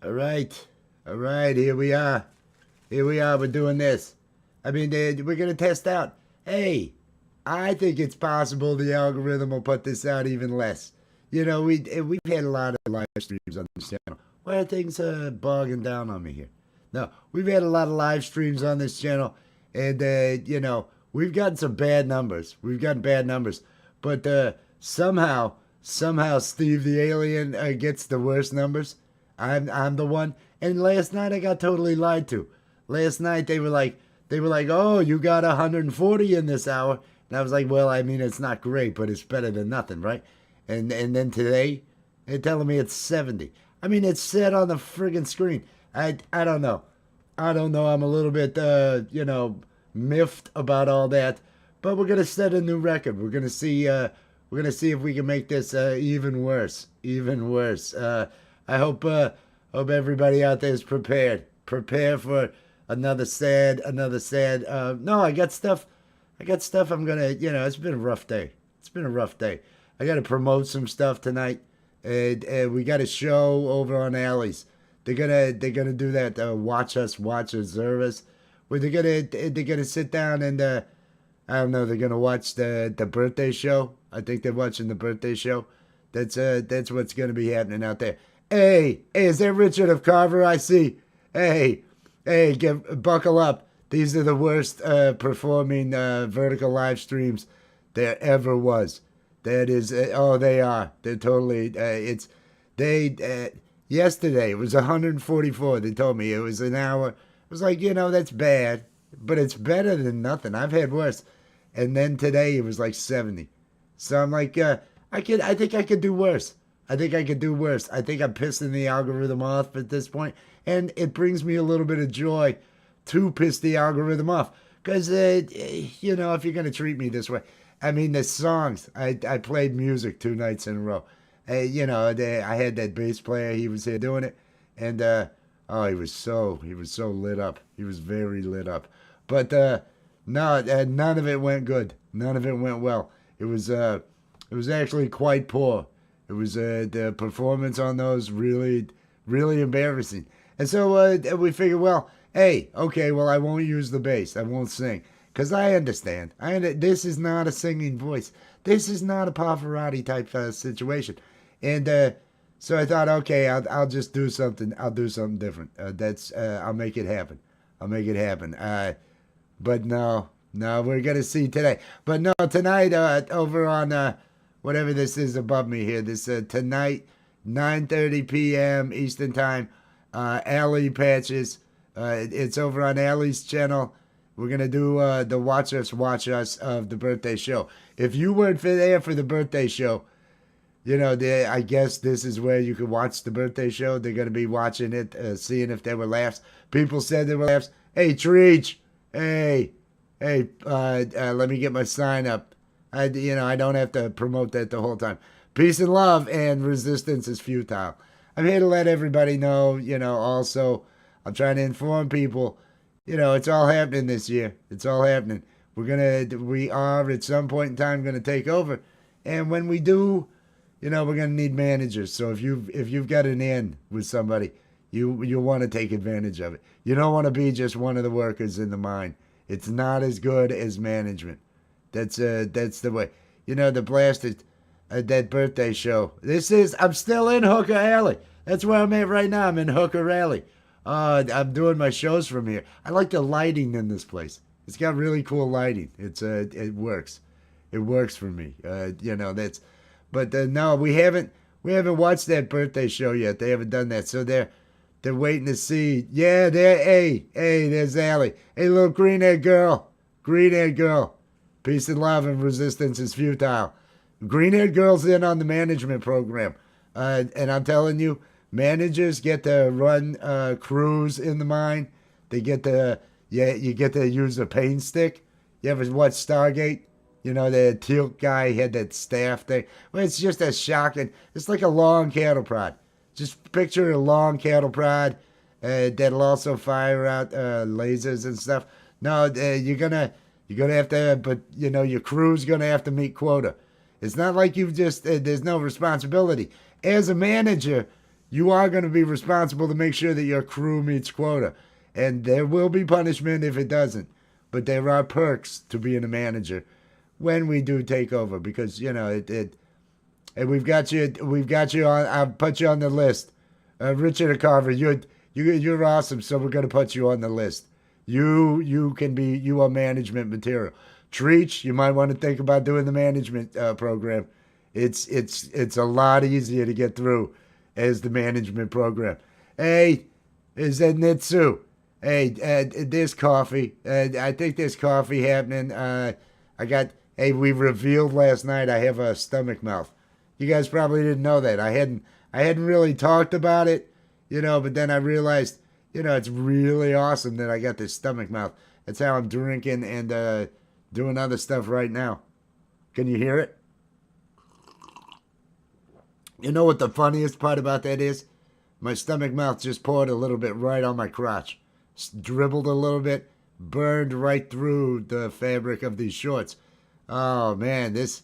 All right. All right. Here we are. Here we are. We're doing this. I mean, we're going to test out. Hey, I think it's possible the algorithm will put this out even less. We've had a lot of live streams on this channel. Why are things bogging down on me here? No, we've had a lot of live streams on this channel, and we've gotten some bad numbers. We've gotten bad numbers, but somehow, Steve the Alien gets the worst numbers. I'm the one. And last night I got totally lied to. Last night they were like, oh, you got 140 in this hour, and I was like, well, I mean, it's not great, but it's better than nothing, right? And then today they're telling me it's 70. I mean, it's set on the friggin' screen. I don't know. I don't know. I'm a little bit miffed about all that, but we're gonna set a new record. We're gonna see if we can make this even worse, even worse. I hope everybody out there is prepared. Prepare for another sad. No, I got stuff. I got stuff. I'm gonna. It's been a rough day. It's been a rough day. I got to promote some stuff tonight. And we got a show over on Alley's. They're gonna do that. Watch Azura's. Where they're gonna sit down and I don't know. They're gonna watch the birthday show. I think they're watching the birthday show. That's what's gonna be happening out there. Hey, is that Richard of Carver? I see. Hey, buckle up. These are the worst performing vertical live streams there ever was. That is, oh, they are. They're totally. They. Yesterday it was 144. They told me it was an hour. It was like, that's bad, but it's better than nothing. I've had worse. And then today it was like 70. So I'm like, I think I could do worse. I think I could do worse. I think I'm pissing the algorithm off at this point, and it brings me a little bit of joy to piss the algorithm off. Because, if you're going to treat me this way, I mean, the songs, I played music 2 nights in a row. I had that bass player, he was here doing it, and, oh, he was so lit up. He was very lit up. But, no, none of it went good. None of it went well. It was actually quite poor. It was the performance on those really, really embarrassing. And so we figured, well, hey, okay, well, I won't use the bass. I won't sing. Because I understand. This is not a singing voice. This is not a Pavarotti type situation. And so I thought, okay, I'll just do something. I'll do something different. I'll make it happen. I'll make it happen. But no, we're going to see today. But no, tonight over on whatever this is above me here, this tonight, 9:30 p.m. Eastern Time, Alley Patches. It's over on Alley's channel. We're going to do the Watch Us of the birthday show. If you weren't there for the birthday show, I guess this is where you could watch the birthday show. They're going to be watching it, seeing if there were laughs. People said there were laughs. Hey, Treach. Hey, let me get my sign up. I don't have to promote that the whole time. Peace and love, and resistance is futile. I'm here to let everybody know, also, I'm trying to inform people, it's all happening this year. It's all happening. We are at some point in time going to take over. And when we do, we're going to need managers. So if you've got an in with somebody, you want to take advantage of it. You don't want to be just one of the workers in the mine. It's not as good as management. That's the way. The blasted that birthday show. I'm still in Hooker Alley. That's where I'm at right now. I'm in Hooker Alley. I'm doing my shows from here. I like the lighting in this place. It's got really cool lighting. It works. It works for me. That's. But no, we haven't watched that birthday show yet. They haven't done that. So they're waiting to see. Yeah, hey, there's Allie. Hey, little green-haired girl. Green-haired girl. Peace and love and resistance is futile. Green-haired girl's in on the management program. And I'm telling you, managers get to run crews in the mine. You get to use a paint stick. You ever watch Stargate? The teal guy had that staff thing. Well, it's just as shocking. It's like a long cattle prod. Just picture a long cattle prod that'll also fire out lasers and stuff. No, you're gonna have to, but your crew's gonna have to meet quota. It's not like there's no responsibility. As a manager, you are going to be responsible to make sure that your crew meets quota. And there will be punishment if it doesn't. But there are perks to being a manager when we do take over, because and we've got you on. I'll put you on the list. Richard Carver, you're awesome. So we're gonna put you on the list. You are management material. Treach, you might want to think about doing the management program. It's a lot easier to get through as the management program. Hey, is that Nitsu? Hey, there's coffee. I think there's coffee happening. I got. Hey, we revealed last night I have a stomach mouth. You guys probably didn't know that. I hadn't really talked about it, but then I realized, it's really awesome that I got this stomach mouth. That's how I'm drinking and doing other stuff right now. Can you hear it? You know what the funniest part about that is? My stomach mouth just poured a little bit right on my crotch. Dribbled a little bit, burned right through the fabric of these shorts. Oh man, this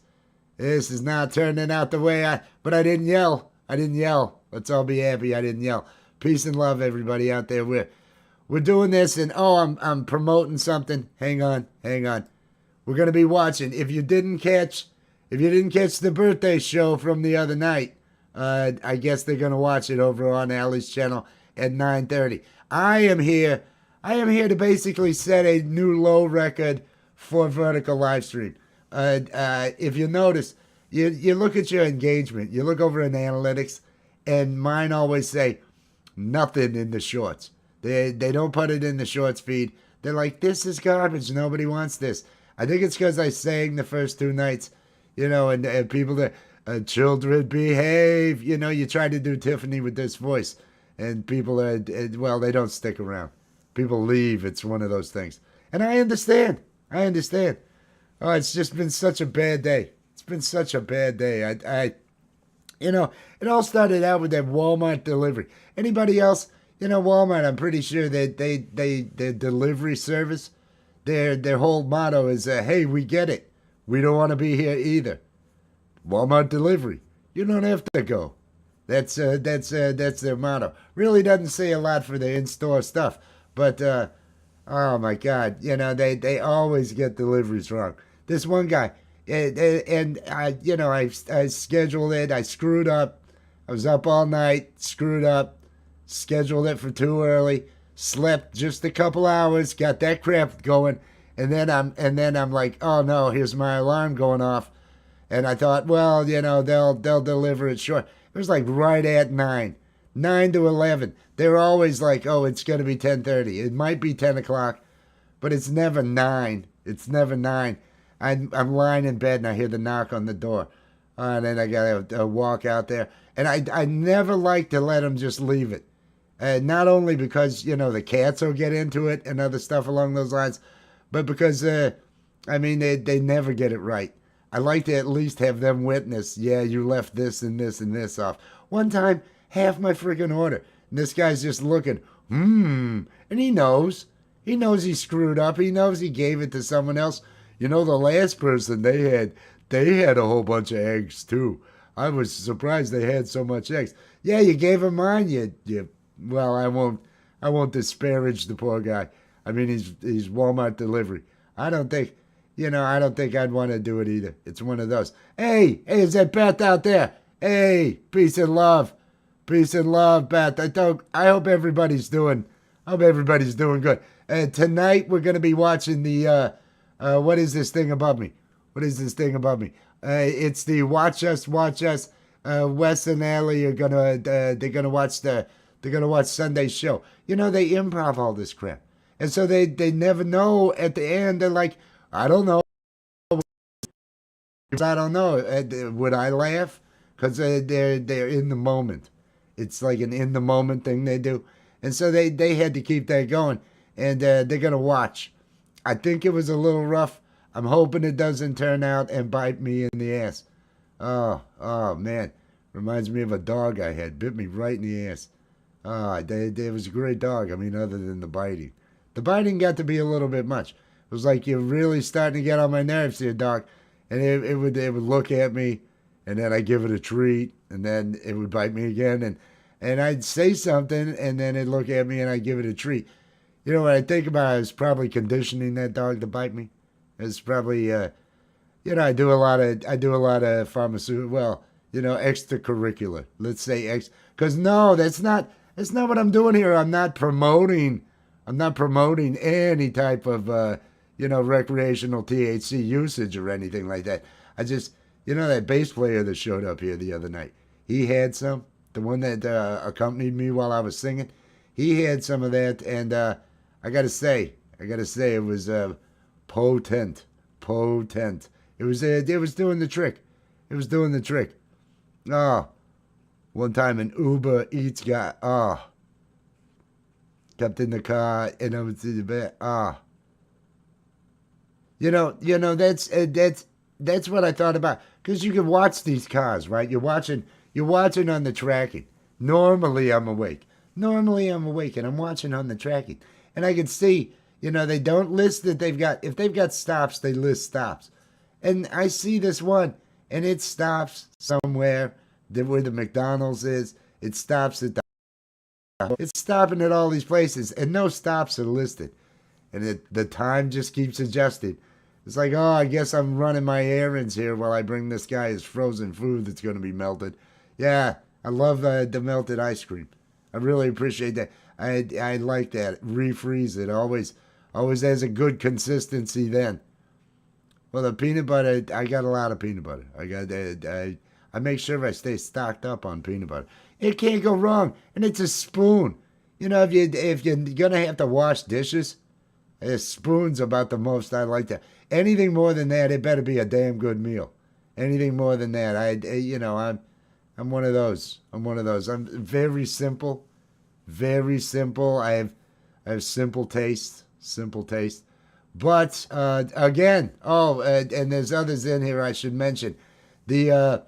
is not turning out the way but I didn't yell. I didn't yell. Let's all be happy I didn't yell. Peace and love, everybody out there. We're doing this, and I'm promoting something. Hang on. We're gonna be watching. If you didn't catch the birthday show from the other night, I guess they're gonna watch it over on Allie's channel at 9:30. I am here to basically set a new low record for vertical live stream. If you notice, you look at your engagement, you look over in analytics, and mine always say nothing in the shorts. They don't put it in the shorts feed. They're like, this is garbage. Nobody wants this. I think it's because I sang the first two nights, and people that children behave. You try to do Tiffany with this voice, and people they don't stick around. People leave. It's one of those things, and I understand. Oh, it's just been such a bad day. It's been such a bad day. It all started out with that Walmart delivery. Anybody else? Walmart, I'm pretty sure that their delivery service, their whole motto is, hey, we get it. We don't want to be here either. Walmart delivery. You don't have to go. That's their motto. Really doesn't say a lot for the in-store stuff, but oh my God, they always get deliveries wrong. This one guy, and I scheduled it. I screwed up. I was up all night, screwed up, scheduled it for too early, slept just a couple hours, got that crap going, and then I'm like, oh no, here's my alarm going off, and I thought, well, they'll deliver it short. It was like right at 9 to 11. They're always like, oh, it's gonna be 10:30. It might be 10 o'clock, but it's never 9. It's never 9. I'm lying in bed and I hear the knock on the door. And then I got to walk out there. And I never like to let them just leave it. Not only because, the cats will get into it and other stuff along those lines, but because, they never get it right. I like to at least have them witness, yeah, you left this and this and this off. One time, half my freaking order. And this guy's just looking, and he knows. He knows he screwed up. He knows he gave it to someone else. The last person they had a whole bunch of eggs too. I was surprised they had so much eggs. Yeah, you gave him mine. Well, I won't disparage the poor guy. I mean, he's Walmart delivery. I don't think I'd want to do it either. It's one of those. Hey, is that Beth out there? Hey, peace and love, Beth. I hope everybody's doing good. Tonight we're gonna be watching the. What is this thing above me? It's the Watch Us. Wes and Allie are gonna they're gonna watch Sunday's show. They improv all this crap, and so they never know at the end. They're like, I don't know. Would I laugh? Because they're in the moment. It's like an in the moment thing they do, and so they had to keep that going, and they're gonna watch. I think it was a little rough. I'm hoping it doesn't turn out and bite me in the ass. Oh man. Reminds me of a dog I had. Bit me right in the ass. It was a great dog. I mean, other than the biting. The biting got to be a little bit much. It was like you're really starting to get on my nerves here, dog. And it would look at me, and then I give it a treat, and then it would bite me again. and I'd say something, and then it'd look at me, and I'd give it a treat. You know what I think about? Is probably conditioning that dog to bite me. It's probably I do a lot of pharmaceutical, well, extracurricular. Let's say because no, that's not what I'm doing here. I'm not promoting any type of recreational THC usage or anything like that. I just that bass player that showed up here the other night. He had some. The one that accompanied me while I was singing, he had some of that, and I gotta say, it was potent, potent. It was doing the trick. It was doing the trick. Oh, one time an Uber Eats guy, kept in the car and I was in the bed. That's what I thought about. Because you can watch these cars, right? You're watching on the tracking. Normally I'm awake. Normally I'm awake and I'm watching on the tracking. And I can see, they don't list that if they've got stops, they list stops. And I see this one, and it stops somewhere where the McDonald's is. It stops at it's stopping at all these places, and no stops are listed. And the time just keeps adjusting. It's like, oh, I guess I'm running my errands here while I bring this guy his frozen food that's going to be melted. Yeah, I love the melted ice cream. I really appreciate that. I like that. Refreeze it. Always has a good consistency then. Well, the peanut butter, I got a lot of peanut butter. I make sure I stay stocked up on peanut butter. It can't go wrong, and it's a spoon. If you're gonna have to wash dishes, a spoon's about the most I like to. Anything more than that, it better be a damn good meal. Anything more than that, I'm one of those. I'm one of those. I'm very simple, very simple. I have simple taste, simple taste. But again, and there's others in here I should mention. The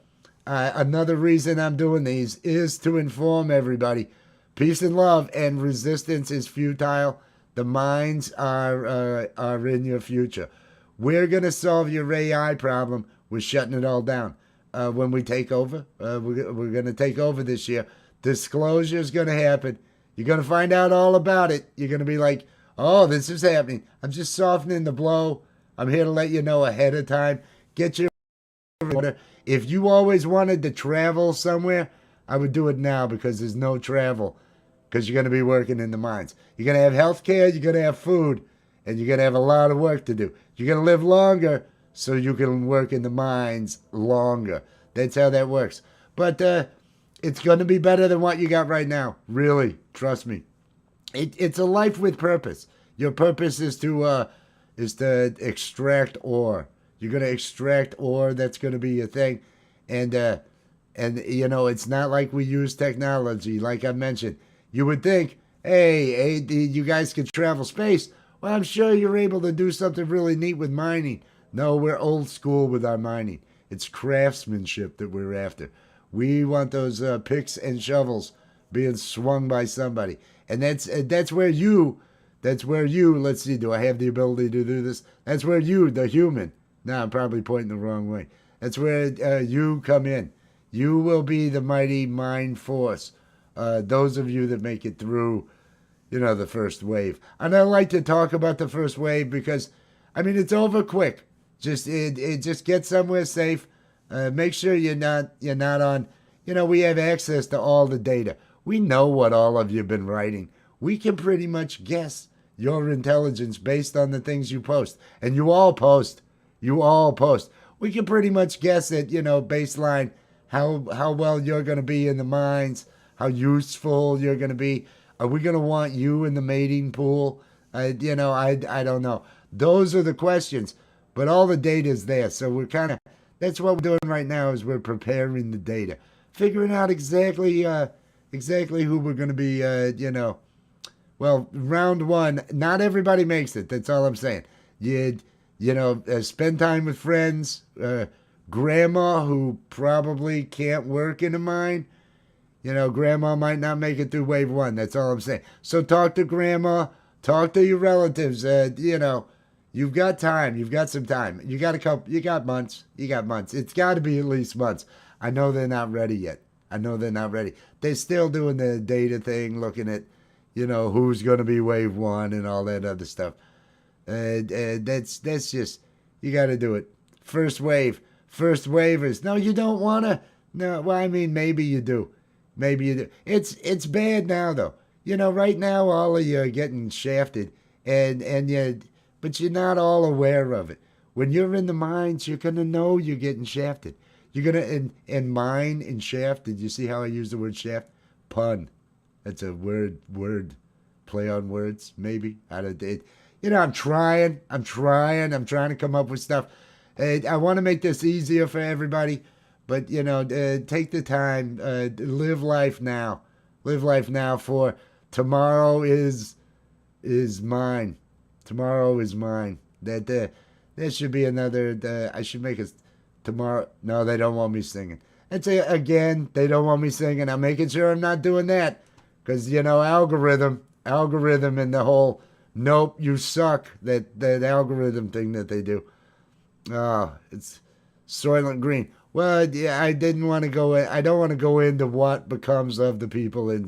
another reason I'm doing these is to inform everybody. Peace and love and resistance is futile. The minds are in your future. We're gonna solve your AI problem with shutting it all down. When we take over, we're gonna take over this year. Disclosure is gonna happen. You're gonna find out all about it. You're gonna be like, oh, this is happening. I'm just softening the blow. I'm here to let you know ahead of time. Get your order. If you always wanted to travel somewhere, I would do it now because there's no travel. Because you're going to be working in the mines. You're going to have health care, you're going to have food, and you're going to have a lot of work to do. You're going to live longer so you can work in the mines longer. That's how that works. But it's going to be better than what you got right now. Really, trust me. It's a life with purpose. Your purpose is to extract ore. You're going to extract ore. That's going to be your thing. And it's not like we use technology. Like I mentioned, you would think, hey, you guys can travel space. Well, I'm sure you're able to do something really neat with mining. No, we're old school with our mining. It's craftsmanship that we're after. We want those picks and shovels being swung by somebody. And that's where you, let's see, do I have the ability to do this? That's where you, the human, now I'm probably pointing the wrong way. That's where you come in. You will be the mighty mind force. Those of you that make it through, the first wave. And I like to talk about the first wave because, it's over quick. Just get somewhere safe. Make sure you're not on. We have access to all the data. We know what all of you have been writing. We can pretty much guess your intelligence based on the things you post. And you all post. You all post. We can pretty much guess it, baseline, how well you're going to be in the mines, how useful you're going to be. Are we going to want you in the mating pool? I don't know. Those are the questions. But all the data is there. So that's what we're doing right now is we're preparing the data. Figuring out exactly who we're going to be, Well, round one, not everybody makes it. That's all I'm saying. Spend time with friends. Grandma who probably can't work in a mine. Grandma might not make it through wave one. That's all I'm saying. So talk to grandma. Talk to your relatives. You've got time. You've got some time. You got months. You got months. It's got to be at least months. I know they're not ready yet. I know they're not ready. They're still doing the data thing, looking at, who's going to be wave one and all that other stuff. That's just, you got to do it. First wave, first waivers. No, you don't want to. No, well, I mean, maybe you do. Maybe you do. It's bad now though. Right now all of you are getting shafted, and but you're not all aware of it. When you're in the mines, you're gonna know you're getting shafted. You're gonna and mine and shaft. Did you see how I use the word shaft? Pun. That's a word play on words. Maybe I don't. I'm trying. I'm trying. I'm trying to come up with stuff. I want to make this easier for everybody, but take the time. Live life now. Live life now. For tomorrow is mine. Tomorrow is mine. There should be another. I should make a tomorrow. No, they don't want me singing. Again, they don't want me singing. I'm making sure I'm not doing that because algorithm, and the whole nope, you suck. That algorithm thing that they do. Oh, it's Soylent Green. Well, yeah, I didn't want to go. I don't want to go into what becomes of the people in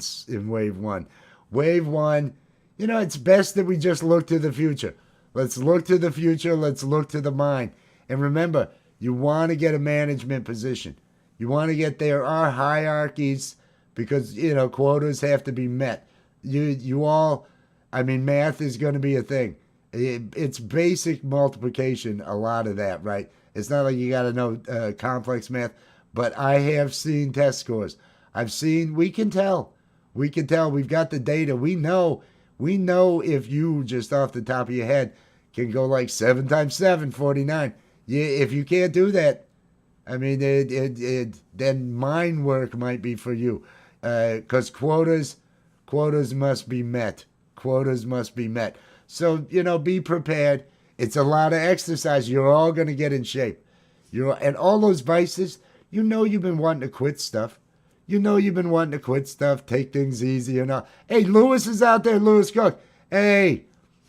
wave one. Wave one, it's best that we just look to the future. Let's look to the future. Let's look to the mind. And remember, you want to get a management position. You want to get there. Our hierarchies, because quotas have to be met. You all, I mean, math is going to be a thing. It's basic multiplication, a lot of that, right? It's not like you got to know complex math, but I have seen test scores. We can tell. We can tell. We've got the data. We know if you just off the top of your head can go like 7 times 7, 49. Yeah, if you can't do that, I mean, then mind work might be for you, because quotas must be met. Quotas must be met. So be prepared. It's a lot of exercise. You're all gonna get in shape. And all those vices. You've been wanting to quit stuff. You've been wanting to quit stuff. Take things easy and all. Hey, Lewis is out there. Lewis Cook. Hey,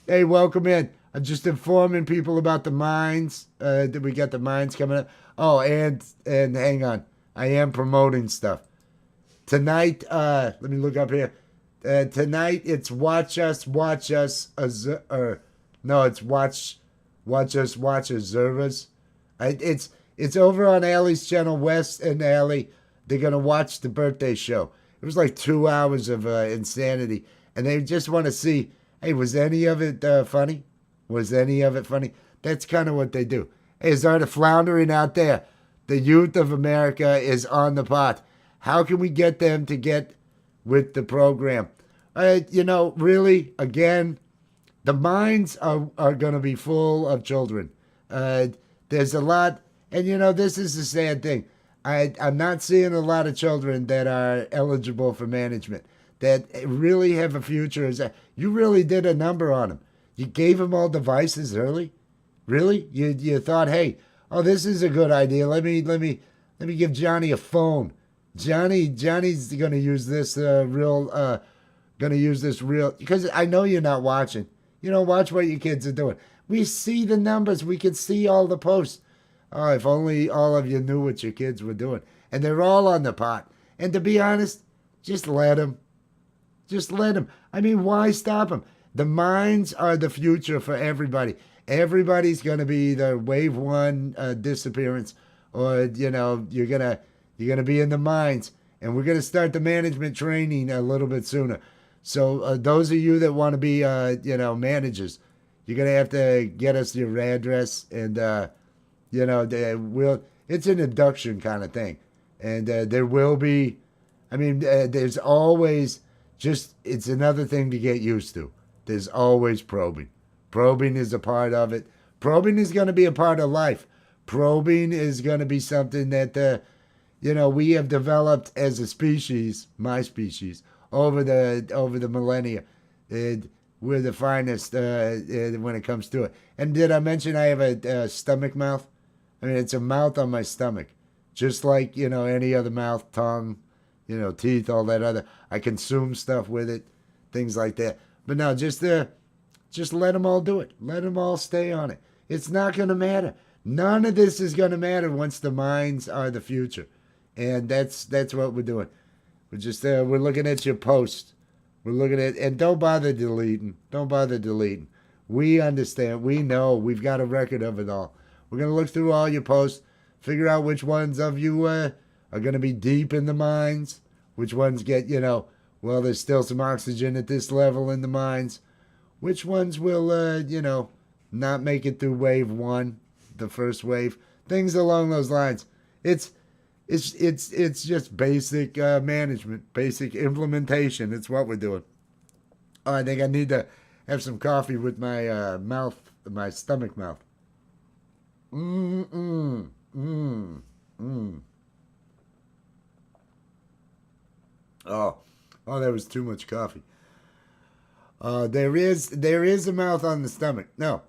welcome in. I'm just informing people about the mines. That we got the mines coming up. Oh, and hang on. I am promoting stuff. Tonight, let me look up here. Tonight, it's Watch Us, no, it's Watch Azura's. It's over on Allie's channel, Wes and Allie. They're going to watch the birthday show. It was like 2 hours of insanity. And they just want to see, hey, was any of it funny? Was any of it funny? That's kind of what they do. Hey, is there the floundering out there? The youth of America is on the pot. How can we get them to get with the program? Really, again, the minds are going to be full of children. There's a lot, and this is the sad thing. I'm not seeing a lot of children that are eligible for management, that really have a future. You really did a number on them. You gave them all devices early. Really? You thought, hey, this is a good idea. Let me give Johnny a phone. Johnny's going to use this real, because I know you're not watching. Watch what your kids are doing. We see the numbers. We can see all the posts. Oh, if only all of you knew what your kids were doing. And they're all on the pot. And to be honest, just let them. Just let them. I mean, why stop them? The mines are the future for everybody. Everybody's going to be either wave one disappearance, or you're gonna be in the mines. And we're going to start the management training a little bit sooner. So those of you that want to be managers, you're going to have to get us your address, and it's an induction kind of thing. And there will be, there's always it's another thing to get used to. There's always probing. Probing is a part of it. Probing is going to be a part of life. Probing is going to be something that, we have developed as a species, my species, over the millennia. We're the finest when it comes to it. And did I mention I have a stomach mouth? It's a mouth on my stomach. Just like, any other mouth, tongue, teeth, all that other. I consume stuff with it, things like that. But no, just let them all do it. Let them all stay on it. It's not going to matter. None of this is going to matter once the minds are the future. and that's what we're doing. We're looking at your post. We're looking at, and don't bother deleting. Don't bother deleting. We understand. We know. We've got a record of it all. We're gonna look through all your posts, figure out which ones of you are gonna be deep in the mines, which ones get, well, there's still some oxygen at this level in the mines. Which ones will, not make it through wave one, the first wave, things along those lines. It's just basic management, basic implementation. It's what we're doing. Oh, I think I need to have some coffee with my my stomach mouth. Mm mm mm. Oh, oh, that was too much coffee. There is a mouth on the stomach. No,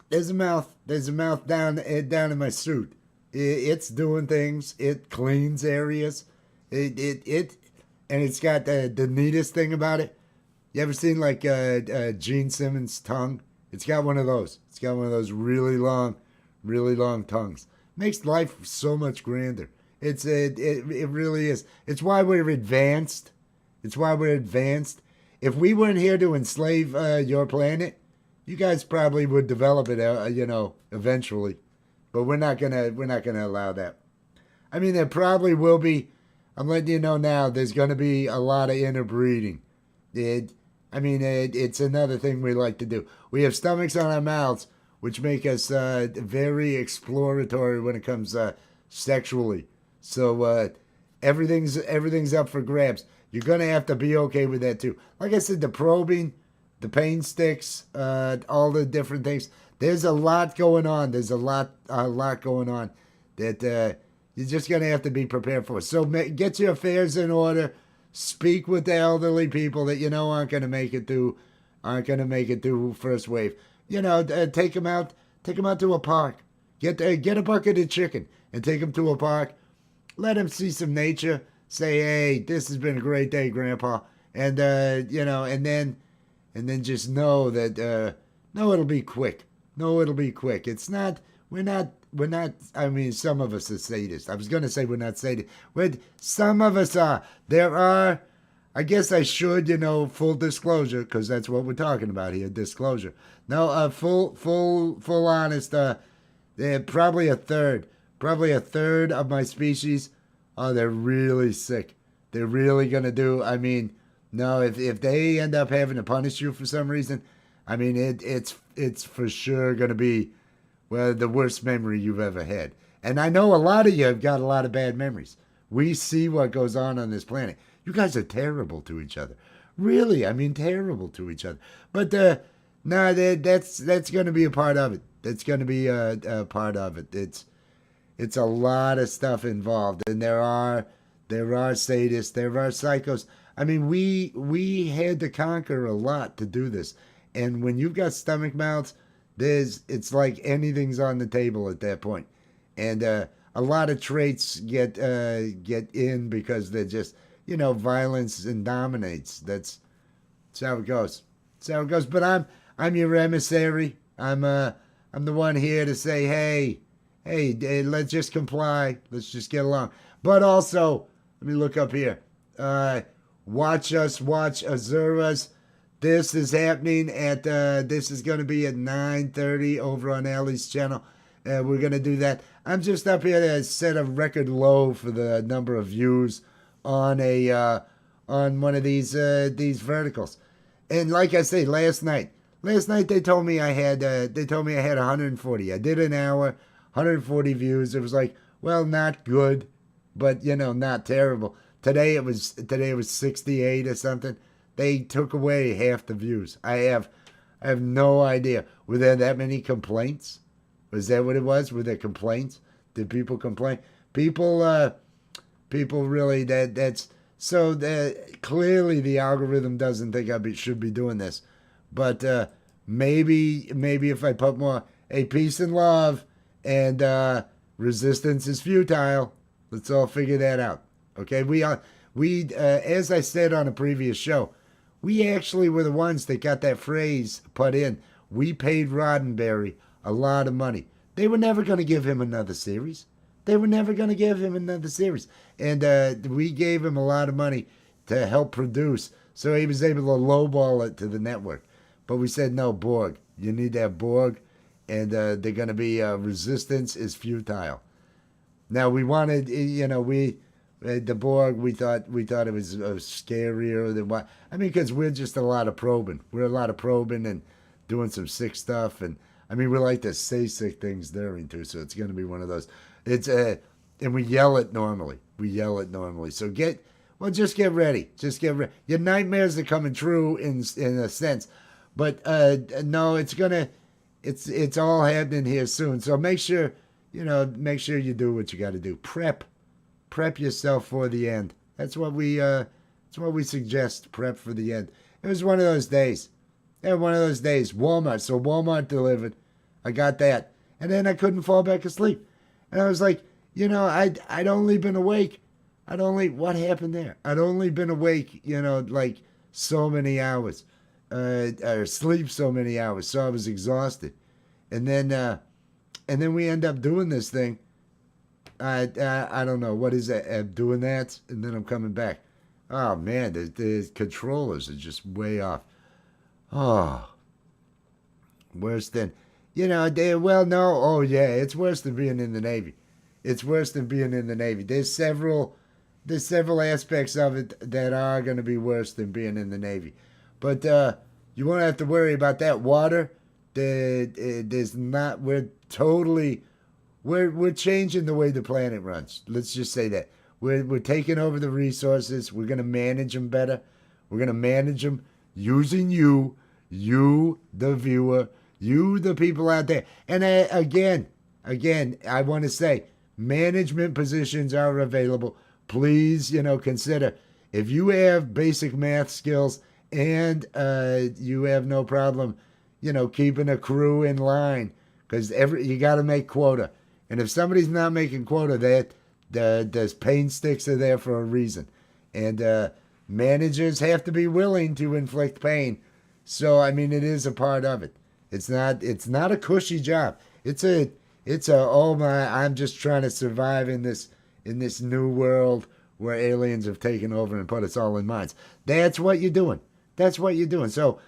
there's a mouth down in my suit. It's doing things. It cleans areas. It and it's got the neatest thing about it. You ever seen like Gene Simmons' tongue? It's got one of those. It's got one of those really long tongues. Makes life so much grander. It really is. It's why we're advanced. It's why we're advanced. If we weren't here to enslave your planet, you guys probably would develop it, eventually. But we're not gonna allow that. I mean, there probably will be. I'm letting you know now. There's gonna be a lot of interbreeding. It, it's another thing we like to do. We have stomachs on our mouths, which make us very exploratory when it comes sexually. So everything's up for grabs. You're gonna have to be okay with that too. Like I said, the probing, the pain sticks, all the different things. There's a lot going on. There's a lot going on that you're just gonna have to be prepared for. So get your affairs in order. Speak with the elderly people that you know aren't gonna make it through first wave. Take them out. Take them out to a park. Get a bucket of chicken and take them to a park. Let them see some nature. Say, hey, this has been a great day, Grandpa, and and then just know that no, it'll be quick. No, it'll be quick. It's not. We're not. I mean, some of us are sadists. I was gonna say we're not sadists. Some of us are. There are. I guess I should, full disclosure, because that's what we're talking about here. Disclosure. No, full honest. Probably a third. Probably a third of my species. Oh, they're really sick. They're really gonna do. I mean, no, if they end up having to punish you for some reason, I mean it's for sure gonna be, well, the worst memory you've ever had. And I know a lot of you have got a lot of bad memories. We see what goes on this planet. You guys are terrible to each other. Really, I mean terrible to each other. But no, that's gonna be a part of it. That's gonna be a part of it. It's a lot of stuff involved, and there are sadists, there are psychos. I mean, we had to conquer a lot to do this, and when you've got stomach mouths, it's like anything's on the table at that point, and a lot of traits get in because they're just violence and dominates. That's how it goes. That's how it goes. But I'm your emissary. I'm the one here to say, hey, let's just comply. Let's just get along. But also, let me look up here. Watch Azura's. This is happening this is going to be at 9:30 over on Ellie's channel. We're going to do that. I'm just up here to set a record low for the number of views on on one of these verticals. And like I say, last night they told me I had 140. I did an hour. 140 views. It was like, well, not good, but not terrible. Today it was 68 or something. They took away half the views. I have no idea. Were there that many complaints? Was that what it was? Were there complaints? Did people complain? People really that's so that clearly the algorithm doesn't think should be doing this. But maybe if I put more peace and love. And resistance is futile. Let's all figure that out. Okay, we as I said on a previous show, we actually were the ones that got that phrase put in. We paid Roddenberry a lot of money. They were never going to give him another series. They were never going to give him another series. And we gave him a lot of money to help produce, so he was able to lowball it to the network. But we said, no, Borg. You need to have Borg, and they're going to be resistance is futile. Now we wanted, we the Borg. We thought it was scarier than what. I mean, because we're just a lot of probing. We're a lot of probing and doing some sick stuff, and I mean, we like to say sick things during too. So it's going to be one of those. It's and we yell it normally. We yell it normally. So just get ready. Just get ready. Your nightmares are coming true in a sense, but no, it's all happening here soon. So make sure you do what you got to do. Prep yourself for the end. That's what we suggest. Prep for the end. It was one of those days. Walmart. So Walmart delivered. I got that, and then I couldn't fall back asleep. And I was like, I'd only been awake. What happened there? I'd only been awake, like so many hours, or sleep so many hours. So I was exhausted, and then we end up doing this thing. I don't know what is that. I'm doing that, and then I'm coming back. Oh man, the controllers are just way off. Oh, worse than no. Oh yeah, it's worse than being in the Navy. It's worse than being in the Navy. There's several aspects of it that are going to be worse than being in the Navy. But you won't have to worry about that. Water, there's not. We're changing the way the planet runs. Let's just say that we're taking over the resources. We're going to manage them better. We're going to manage them using you, the viewer, you, the people out there. And again, I want to say, management positions are available. Please, consider if you have basic math skills and you have no problem, keeping a crew in line, because you got to make quota. And if somebody's not making quota, the pain sticks are there for a reason. And managers have to be willing to inflict pain. So I mean, it is a part of it. It's not a cushy job. I'm just trying to survive in this new world where aliens have taken over and put us all in mines. That's what you're doing. So,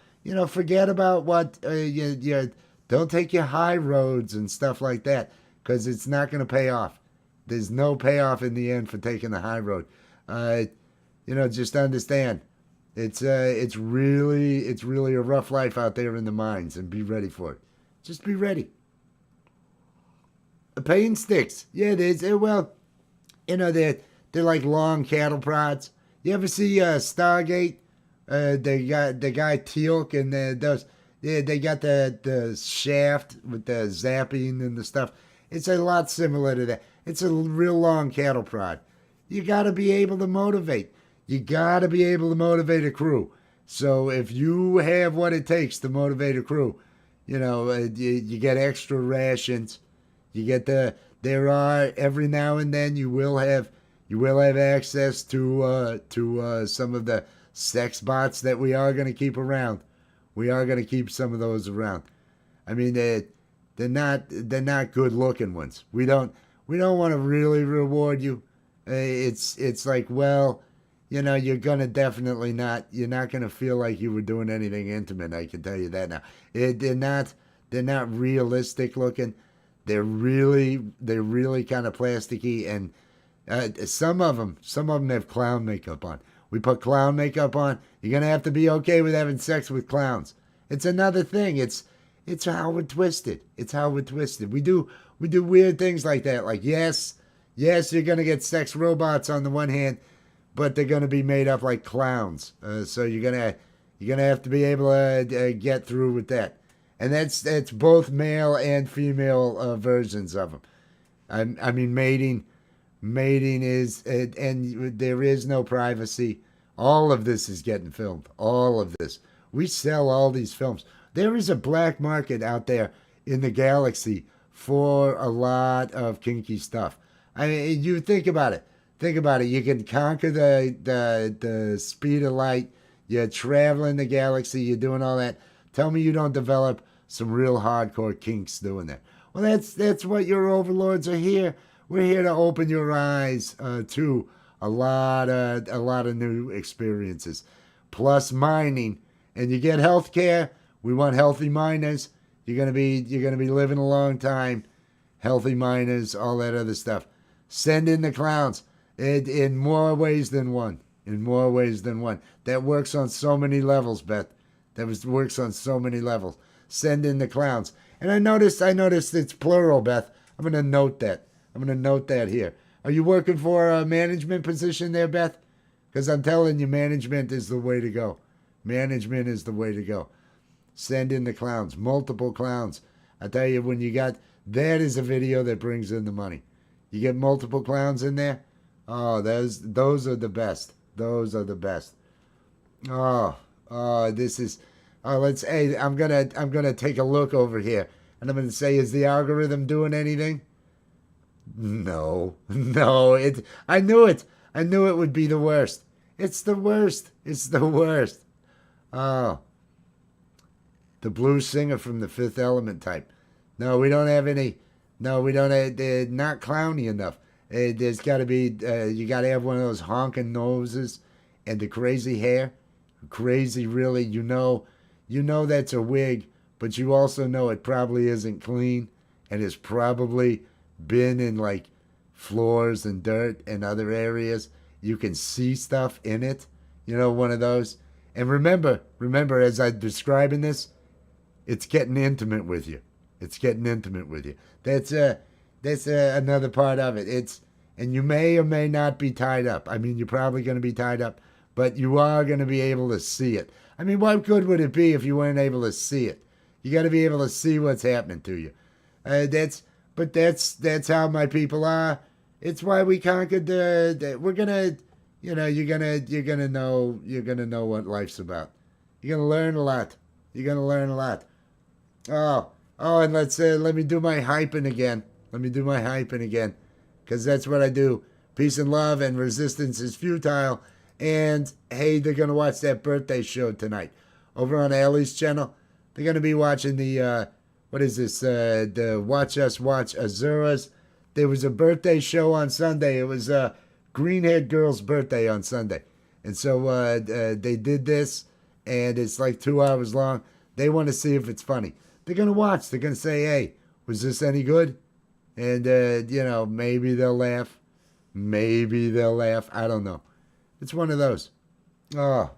forget about what you don't take your high roads and stuff like that, because it's not going to pay off. There's no payoff in the end for taking the high road. Just understand. It's really a rough life out there in the mines, and be ready for it. Just be ready. Pain sticks. Yeah, it is. Well, they're like long cattle prods. You ever see Stargate? The guy Teal'c and they got the shaft with the zapping and the stuff. It's a lot similar to that. It's a real long cattle prod. You got to be able to motivate. You got to be able to motivate a crew. So if you have what it takes to motivate a crew, you get extra rations. You get there are every now and then you will have access to some of the sex bots that we are going to keep around. We are going to keep some of those around. I mean, they're not good looking ones. We don't want to really reward you. It's like, well, you're gonna definitely not. You're not gonna feel like you were doing anything intimate. I can tell you that now. They're not realistic looking. They're really kind of plasticky, and some of them have clown makeup on. We put clown makeup on. You're gonna have to be okay with having sex with clowns. It's another thing. It's how we're twisted. We do weird things like that. Like yes, you're gonna get sex robots on the one hand, but they're gonna be made up like clowns. So you're gonna have to be able to get through with that. And that's both male and female versions of them. I mean, mating is, and there is no privacy. All of this is getting filmed. All of this. We sell all these films. There is a black market out there in the galaxy for a lot of kinky stuff. I mean, you think about it. You can conquer the speed of light. You're traveling the galaxy. You're doing all that. Tell me you don't develop some real hardcore kinks doing that. Well, that's what your overlords are here. We're here to open your eyes to a lot of new experiences. Plus mining, and you get health care. We want healthy miners. You're gonna be living a long time. Healthy miners, all that other stuff. Send in the clowns in more ways than one. In more ways than one. That works on so many levels, Beth. Works on so many levels. Send in the clowns. And I noticed it's plural, Beth. I'm gonna note that. I'm gonna note that here. Are you working for a management position there, Beth? Because I'm telling you, management is the way to go. Management is the way to go. Send in the clowns, multiple clowns. I tell you, when you got that is a video that brings in the money. You get multiple clowns in there. Oh, those are the best. Those are the best. This is. Oh, Hey, I'm gonna take a look over here, and I'm gonna say, is the algorithm doing anything? No, no. I knew it. I knew it would be the worst. It's the worst. It's the worst. Oh, the blues singer from the Fifth Element type. No, we don't have any. No, we don't have. They're not clowny enough. There's got to be. You got to have one of those honking noses and the crazy hair. Crazy, really. You know that's a wig, but you also know it probably isn't clean, and it's probably been in like floors and dirt and other areas. You can see stuff in it. One of those. And remember, as I'm describing this, it's getting intimate with you. It's getting intimate with you. That's another part of it. And you may or may not be tied up. I mean, you're probably going to be tied up, but you are going to be able to see it. I mean, what good would it be if you weren't able to see it? You got to be able to see what's happening to you. That's how my people are. It's why we conquered we're gonna, you're gonna know what life's about. You're gonna learn a lot. You're gonna learn a lot. And let me do my hyping again. Let me do my hyping again, because that's what I do. Peace and love, and resistance is futile. And hey, they're gonna watch that birthday show tonight over on Allie's channel. They're gonna be watching the what is this? The Watch Us Watch Azura's. There was a birthday show on Sunday. It was green-haired girl's birthday on Sunday, and so they did this, and it's like 2 hours long. They want to see if it's funny. They're gonna watch. They're gonna say, "Hey, was this any good?" And maybe they'll laugh. Maybe they'll laugh. I don't know. It's one of those. Oh,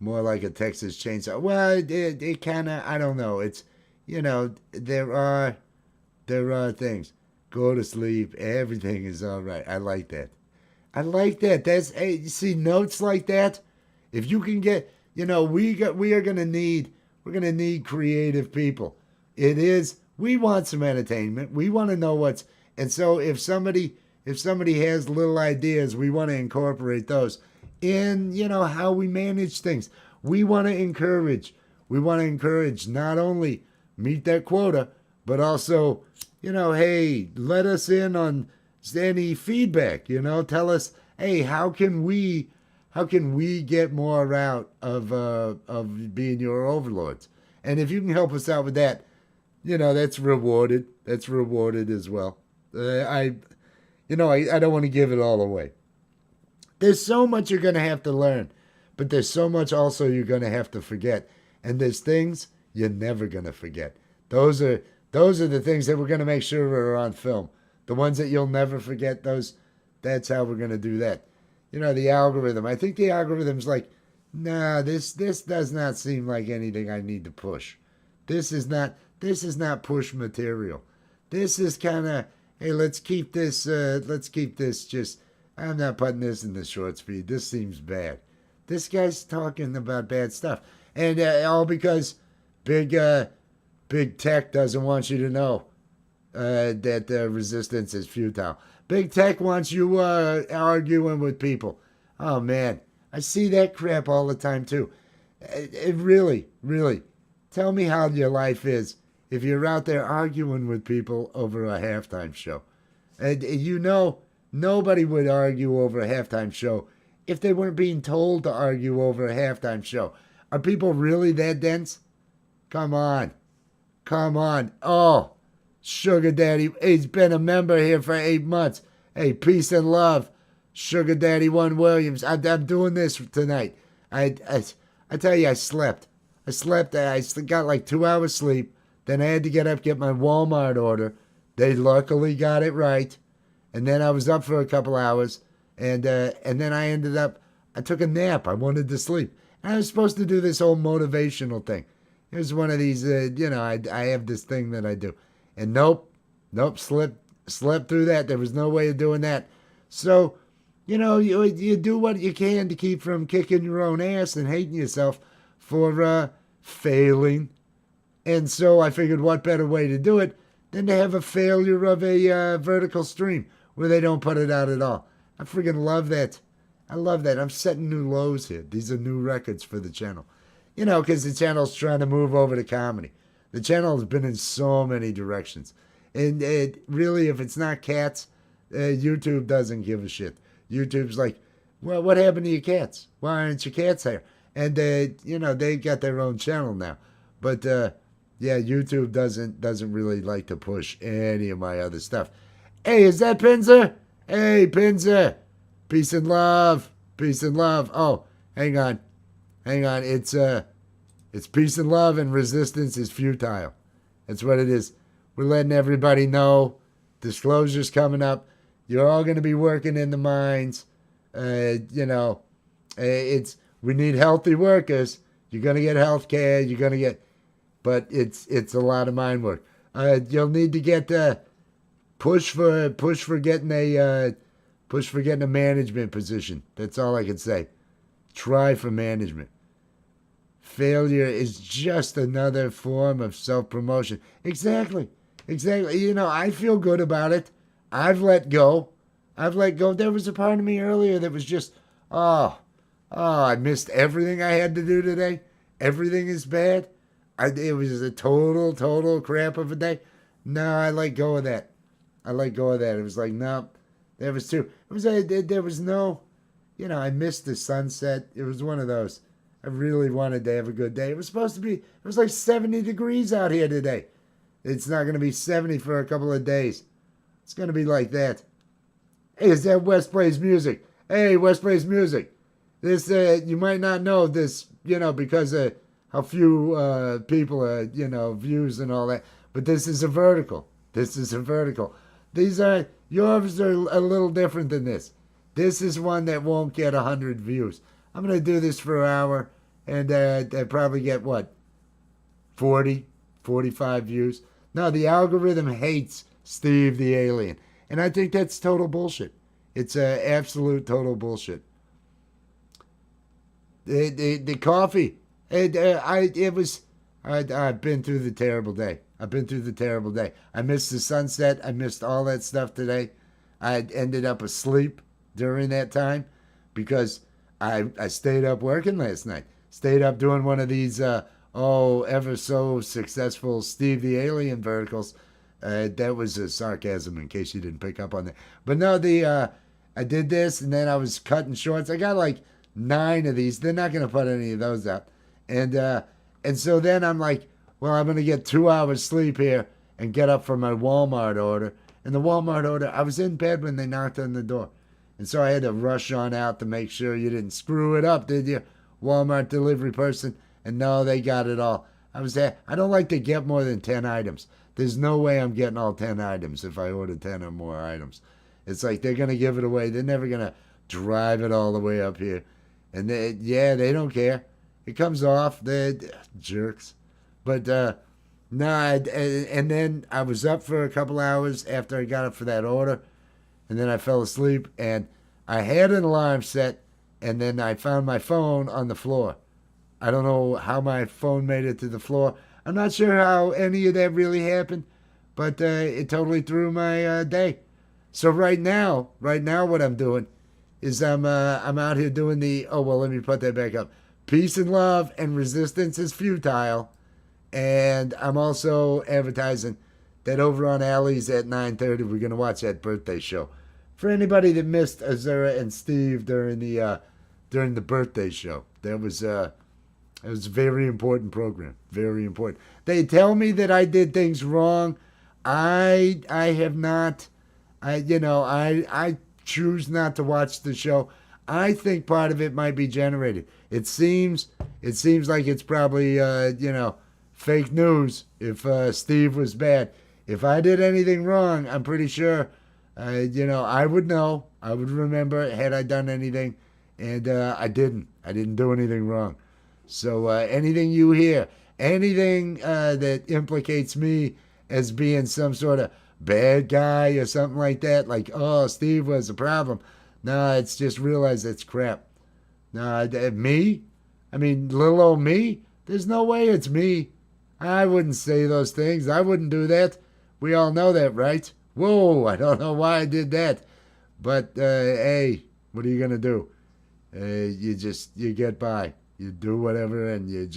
more like a Texas chainsaw. Well, it kind of. I don't know. It's there are things. Go to sleep. Everything is all right. I like that. I like that. Hey, you see notes like that. If you can get, we're gonna need creative people. We want some entertainment. We want to know and so if somebody has little ideas, we want to incorporate those in, how we manage things. We want to encourage not only meet that quota, but also, hey, let us in on any feedback, tell us, hey, how can we get more out of being your overlords? And if you can help us out with that, that's rewarded. That's rewarded as well. I don't want to give it all away. There's so much you're going to have to learn, but there's so much also you're going to have to forget. And there's things you're never going to forget. Those are the things that we're going to make sure are on film. The ones that you'll never forget, that's how we're going to do that. The algorithm. I think the algorithm's like, nah, this does not seem like anything I need to push. This is not push material. This is kind of, hey, let's keep this just, I'm not putting this in the shorts feed. This seems bad. This guy's talking about bad stuff. And all because big tech doesn't want you to know that resistance is futile. Big tech wants you arguing with people. Oh, man. I see that crap all the time, too. It really, really. Tell me how your life is if you're out there arguing with people over a halftime show. And nobody would argue over a halftime show if they weren't being told to argue over a halftime show. Are people really that dense? Come on. Oh, Sugar Daddy, he's been a member here for 8 months. Hey, peace and love. Sugar Daddy One Williams. I'm doing this tonight. I tell you, I slept. I slept. I got like 2 hours sleep. Then I had to get up, get my Walmart order. They luckily got it right. And then I was up for a couple hours. And then I ended up, I took a nap. I wanted to sleep. And I was supposed to do this whole motivational thing. It was one of these, I have this thing that I do. And nope, slept through that. There was no way of doing that. So, you do what you can to keep from kicking your own ass and hating yourself for failing. And so I figured what better way to do it than to have a failure of a vertical stream where they don't put it out at all. I freaking love that. I love that. I'm setting new lows here. These are new records for the channel. Because the channel's trying to move over to comedy. The channel has been in so many directions. And it really, if it's not cats, YouTube doesn't give a shit. YouTube's like, well, what happened to your cats? Why aren't your cats here? And they got their own channel now. But YouTube doesn't really like to push any of my other stuff. Hey, is that Pinzer? Hey, Pinzer. Peace and love. Peace and love. Oh, hang on. It's peace and love, and resistance is futile. That's what it is. We're letting everybody know. Disclosure's coming up. You're all going to be working in the mines. We need healthy workers. You're going to get health care. But it's a lot of mine work. You'll need to get push for getting a management position. That's all I can say. Try for management. Failure is just another form of self-promotion. Exactly. I feel good about it. I've let go. There was a part of me earlier that was just, I missed everything I had to do today. Everything is bad. It was a total crap of a day. No, I let go of that. It was like, no, there was no, I missed the sunset. It was one of those. I really wanted to have a good day. It was like 70 degrees out here today. It's not going to be 70 for a couple of days. It's going to be like that. Hey, is that Wes Plays Music? Hey, Wes Plays Music. This, you might not know this, because of how few people are, views and all that. But this is a vertical. Yours are a little different than this. This is one that won't get 100 views. I'm going to do this for an hour, and I probably get, 40, 45 views. No, the algorithm hates Steve the Alien. And I think that's total bullshit. It's absolute total bullshit. The coffee. I've been through the terrible day. I missed the sunset. I missed all that stuff today. I ended up asleep during that time because I stayed up working last night. Stayed up doing one of these ever so successful Steve the Alien verticals. That was a sarcasm in case you didn't pick up on that. But no, I did this and then I was cutting shorts. I got like 9 of these. They're not going to put any of those up. And so then I'm like, well, I'm going to get 2 hours sleep here and get up for my Walmart order. And the Walmart order, I was in bed when they knocked on the door. And so I had to rush on out to make sure you didn't screw it up, did you, Walmart delivery person? And no, they got it all. I don't like to get more than 10 items. There's no way I'm getting all 10 items if I order 10 or more items. It's like they're going to give it away. They're never going to drive it all the way up here. And they don't care. It comes off. They're jerks. But, no, and then I was up for a couple hours after I got up for that order. And then I fell asleep. And I had an alarm set. And then I found my phone on the floor. I don't know how my phone made it to the floor. I'm not sure how any of that really happened, but it totally threw my day. So right now what I'm doing is I'm out here doing let me put that back up. Peace and love and resistance is futile. And I'm also advertising that over on Alley's at 9:30, we're going to watch that birthday show. For anybody that missed Azura and Steve during the birthday show, it was a very important program. Very important. They tell me that I did things wrong. I have not. I choose not to watch the show. I think part of it might be generated. It seems like it's probably fake news. If Steve was bad, if I did anything wrong, I'm pretty sure I would know. I would remember had I done anything, and I didn't. I didn't do anything wrong. So anything you hear, anything that implicates me as being some sort of bad guy or something like that, like, oh, Steve was a problem. No, it's just realize that's crap. No, me? I mean, little old me? There's no way it's me. I wouldn't say those things. I wouldn't do that. We all know that, right? Whoa, I don't know why I did that. But, hey, what are you going to do? You get by. You do whatever and you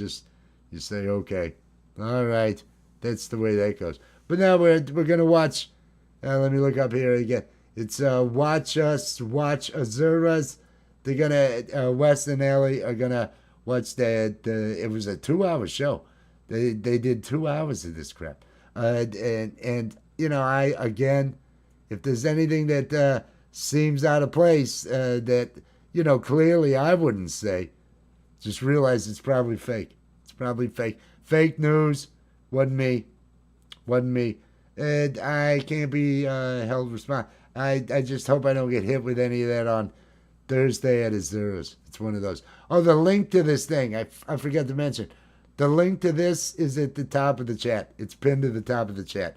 say, okay. All right. That's the way that goes. But now we're going to watch. Let me look up here again. It's Watch Azura's. They're going to, Wes and Ellie are going to watch that. It was a 2-hour show. They did 2 hours of this crap. And I, again, if there's anything that seems out of place that, clearly I wouldn't say, just realize it's probably fake. It's probably fake. Fake news. Wasn't me. Wasn't me. And I can't be held responsible. I just hope I don't get hit with any of that on Thursday at Azura's. It's one of those. Oh, the link to this thing, I forgot to mention. The link to this is at the top of the chat. It's pinned to the top of the chat.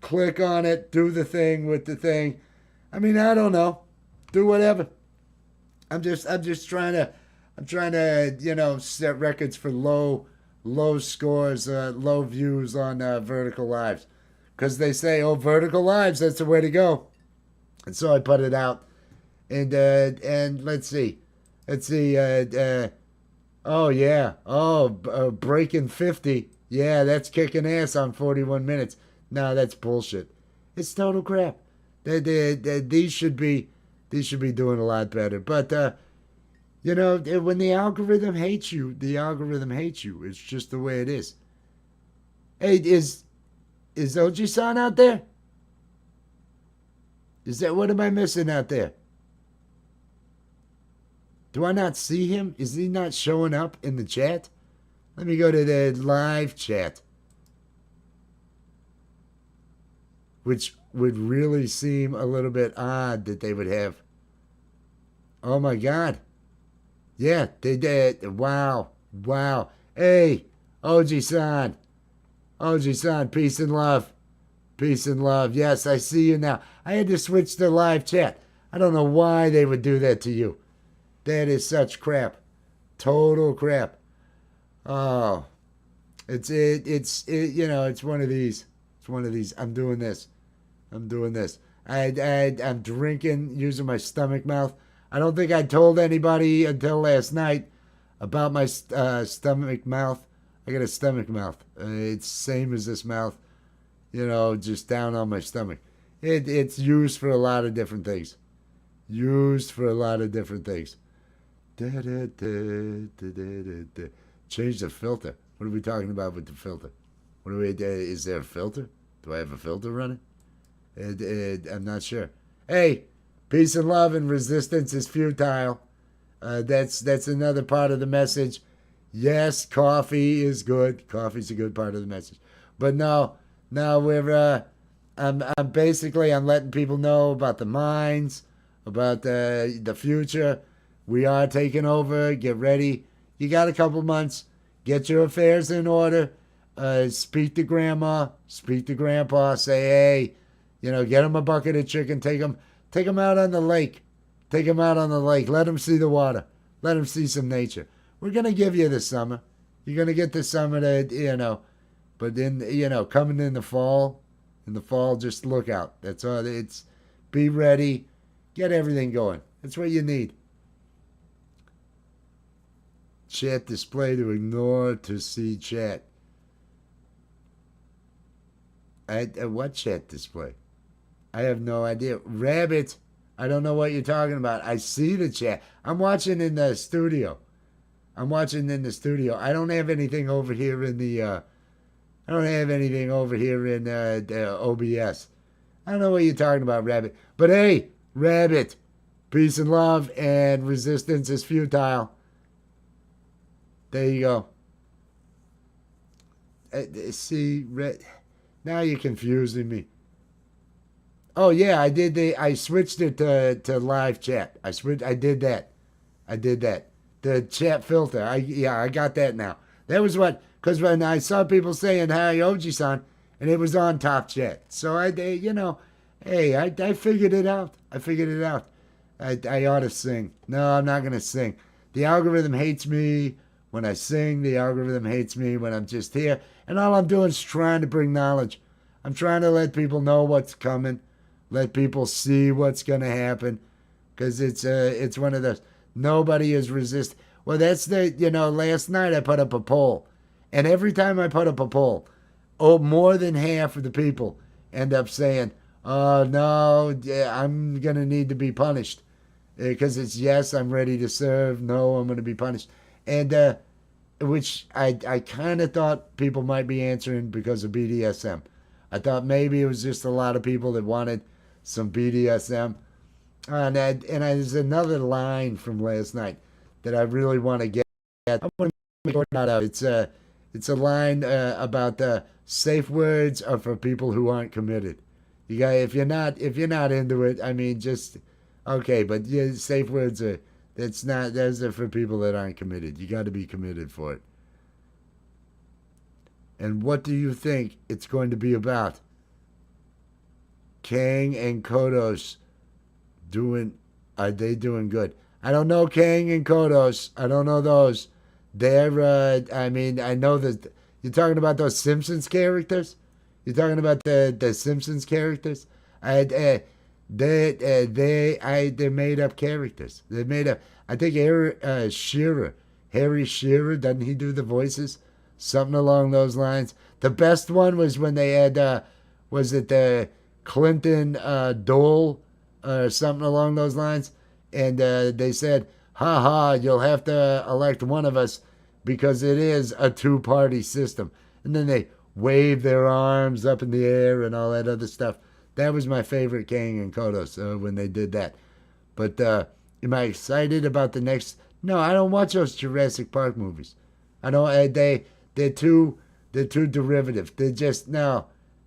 Click on it. Do the thing with the thing. I mean, I don't know. Do whatever. I'm just trying to, set records for low scores, low views on Vertical Lives. Because they say, oh, Vertical Lives, that's the way to go. And so I put it out. And let's see. Oh, yeah. Oh, breaking 50. Yeah, that's kicking ass on 41 minutes. No, that's bullshit. It's total crap. These should be doing a lot better. But, when the algorithm hates you, the algorithm hates you. It's just the way it is. Hey, is Oji-san out there? What am I missing out there? Do I not see him? Is he not showing up in the chat? Let me go to the live chat. Which would really seem a little bit odd that they would have. Oh my God. Yeah, they did. Wow. Hey, Oji-san. Oji-san, peace and love. Peace and love. Yes, I see you now. I had to switch to live chat. I don't know why they would do that to you. That is such crap. Total crap. Oh. It's one of these. It's one of these. I'm doing this. I'm drinking using my stomach mouth. I don't think I told anybody until last night about my stomach mouth. I got a stomach mouth. It's same as this mouth. Just down on my stomach. It's used for a lot of different things. Change the filter. What are we talking about with the filter? Is there a filter? Do I have a filter running? I'm not sure. Hey, peace and love and resistance is futile. That's another part of the message. Yes, coffee is good. Coffee's a good part of the message. But no, we're I'm letting people know about the mines, about the future. We are taking over. Get ready. You got a couple months. Get your affairs in order. Speak to grandma. Speak to grandpa. Say, hey, get them a bucket of chicken. Take them out on the lake. Let them see the water. Let them see some nature. We're going to give you the summer. You're going to get the summer to, but then, coming in the fall, just look out. That's all. It's be ready. Get everything going. That's what you need. Chat display to ignore to see chat. What chat display? I have no idea. Rabbit, I don't know what you're talking about. I see the chat. I'm watching in the studio. I don't have anything over here in the I don't have anything over here in OBS. I don't know what you're talking about, Rabbit. But hey, Rabbit, peace and love, and resistance is futile. There you go. See, now you're confusing me. Oh yeah, I did the. I switched it to live chat. I did that. I did that. The chat filter. I got that now. That was what, because when I saw people saying hi Oji-san, and it was on top chat. So hey, I figured it out. I figured it out. I ought to sing. No, I'm not gonna sing. The algorithm hates me when I sing. The algorithm hates me when I'm just here. And all I'm doing is trying to bring knowledge. I'm trying to let people know what's coming, let people see what's gonna happen, because it's one of those. Nobody is resist. Well, that's last night I put up a poll, and every time I put up a poll, oh, more than half of the people end up saying, "Oh no, yeah, I'm gonna need to be punished," because it's yes, I'm ready to serve. No, I'm gonna be punished, and which I kind of thought people might be answering because of BDSM. I thought maybe it was just a lot of people that wanted some BDSM. There's another line from last night that I really want to get at. I want to make it out. It's a line about safe words are for people who aren't committed. You got if you're not into it. I mean, just okay. But yeah, safe words are that's not those are for people that aren't committed. You got to be committed for it. And what do you think it's going to be about? Kang and Kodos doing are they doing good? I don't know Kang and Kodos. I don't know those. They're I mean I know that you're talking about those Simpsons characters. You're talking about the Simpsons characters. I they're made up characters. They're made up. I think Harry Shearer, doesn't he do the voices? Something along those lines. The best one was when they had was it the Clinton Dole or something along those lines, and they said, "Ha ha, you'll have to elect one of us because it is a two-party system," and then they wave their arms up in the air and all that other stuff. That was my favorite Kang and Kodos when they did that. But am I excited about the next? No, I don't watch those Jurassic Park movies. I don't. They're too derivative. They're just no.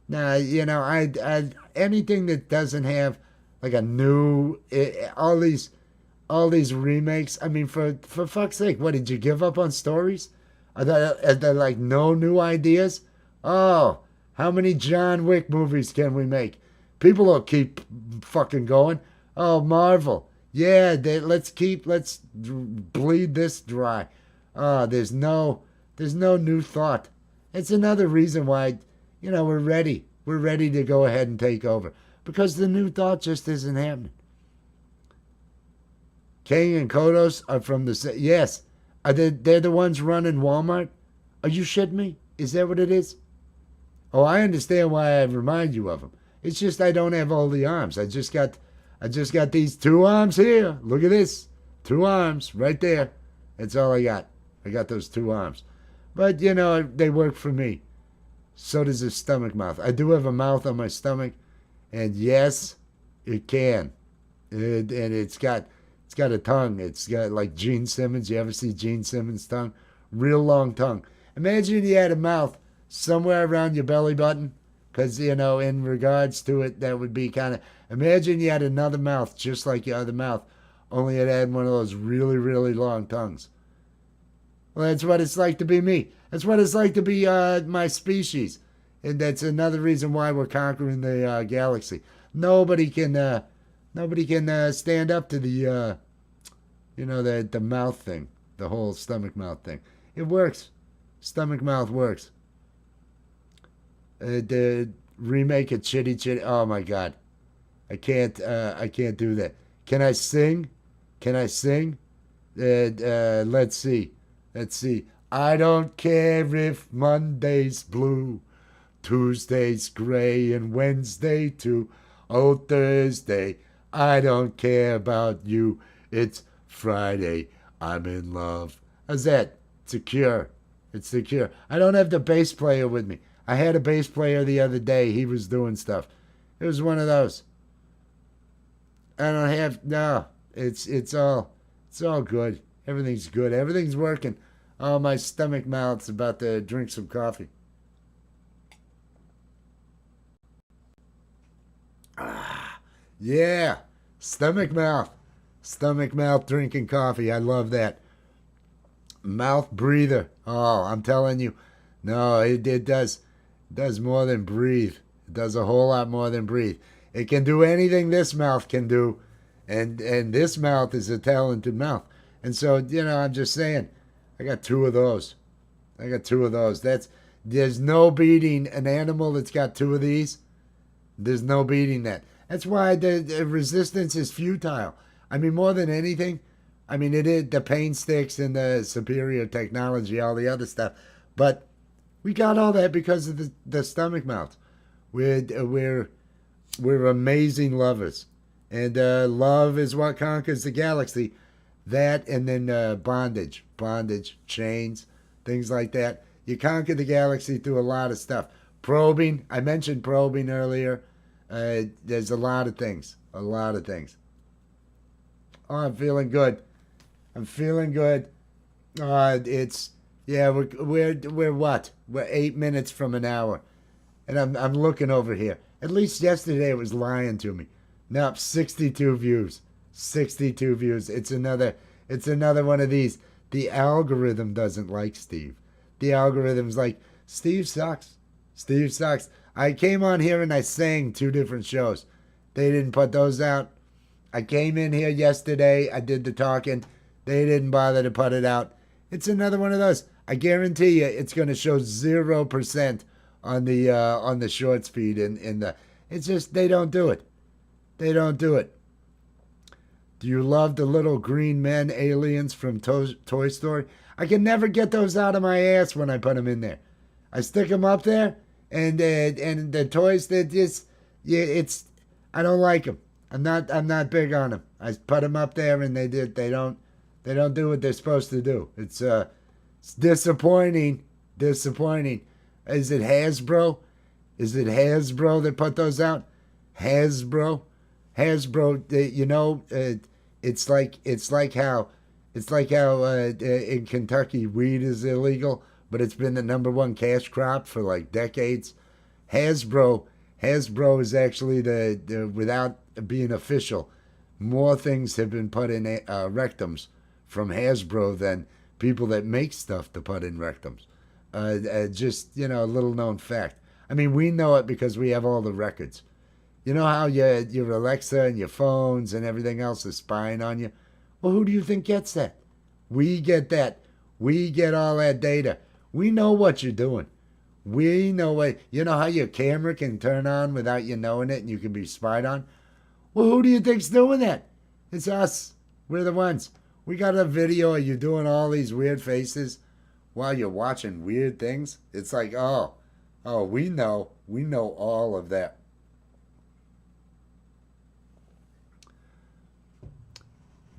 Nah, I anything that doesn't have like a new all these remakes. I mean, for fuck's sake, what did you give up on stories? Are there like no new ideas? Oh, how many John Wick movies can we make? People will keep fucking going. Oh, Marvel. Yeah, let's bleed this dry. There's no new thought. It's another reason why, we're ready. We're ready to go ahead and take over because the new thought just isn't happening. Kang and Kodos are from the yes. They're the ones running Walmart? Are you shitting me? Is that what it is? Oh, I understand why I remind you of them. It's just I don't have all the arms. I just got these two arms here. Look at this. Two arms right there. That's all I got. I got those two arms. But they work for me. So does the stomach mouth. I do have a mouth on my stomach, and yes, it can. And it's got a tongue. It's got like Gene Simmons. You ever see Gene Simmons' tongue? Real long tongue. Imagine you had a mouth somewhere around your belly button, because in regards to it, that would be kind of. Imagine you had another mouth just like your other mouth, only it had one of those really really long tongues. Well, that's what it's like to be me. That's what it's like to be my species, and that's another reason why we're conquering the galaxy. Nobody can stand up to the mouth thing, the whole stomach mouth thing. It works. Stomach mouth works. The remake of Chitty Chitty. Oh my God, I can't do that. Can I sing? Can I sing? Let's see. Let's see. I don't care if Monday's blue, Tuesday's gray, and Wednesday too. Oh, Thursday, I don't care about you. It's Friday. I'm in love. How's that? It's a cure. It's the cure. I don't have the bass player with me. I had a bass player the other day. He was doing stuff. It was one of those. I don't have no. It's all good. Everything's good. Everything's working. Oh, my stomach mouth's about to drink some coffee. Yeah, stomach mouth, stomach mouth drinking coffee. I love that. Mouth breather. Oh, I'm telling you, no, it does more than breathe. It does a whole lot more than breathe. It can do anything this mouth can do, and this mouth is a talented mouth. And so I'm just saying, I got two of those. I got two of those. There's no beating an animal that's got two of these. There's no beating that. That's why the resistance is futile. I mean, more than anything, I mean, it is the pain sticks and the superior technology, all the other stuff. But we got all that because of the stomach mouth. We're amazing lovers, and love is what conquers the galaxy. That and then bondage, chains, things like that. You conquer the galaxy through a lot of stuff. Probing, I mentioned probing earlier. There's a lot of things, a lot of things. Oh, I'm feeling good. I'm feeling good. It's yeah. We're what? We're 8 minutes from an hour, and I'm looking over here. At least yesterday it was lying to me. Nope, 62 views. 62 views. It's another one of these. The algorithm doesn't like Steve. The algorithm's like, Steve sucks. Steve sucks. I came on here and I sang two different shows. They didn't put those out. I came in here yesterday. I did the talking. They didn't bother to put it out. It's another one of those. I guarantee you, it's going to show 0% on the shorts feed in the. It's just they don't do it. They don't do it. Do you love the little green men aliens from Toy Story? I can never get those out of my ass when I put them in there. I stick them up there, and the toys that just yeah, I don't like them. I'm not big on them. I put them up there, and they don't do what they're supposed to do. It's disappointing. Disappointing. Is it Hasbro? Is it Hasbro that put those out? Hasbro. It's like how in Kentucky weed is illegal, but it's been the number one cash crop for like decades. Hasbro is actually the without being official, more things have been put in rectums from Hasbro than people that make stuff to put in rectums. Just a little known fact. I mean, we know it because we have all the records. You know how your Alexa and your phones and everything else is spying on you? Well, who do you think gets that? We get that. We get all that data. We know what you're doing. We know what. You know how your camera can turn on without you knowing it and you can be spied on? Well, who do you think's doing that? It's us. We're the ones. We got a video of you doing all these weird faces while you're watching weird things. It's like, oh, we know. We know all of that.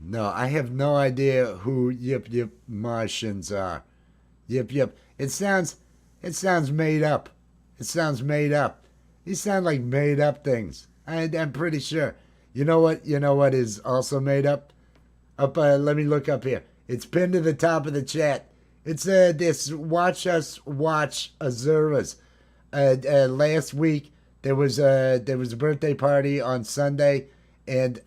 No, I have no idea who Yip Yip Martians are. Yip Yip. It sounds made up. It sounds made up. These sound like made up things. I'm pretty sure. You know what? You know what is also made up? Let me look up here. It's pinned to the top of the chat. It's this Watch Us Watch Azuras. Last week there was a birthday party on Sunday, and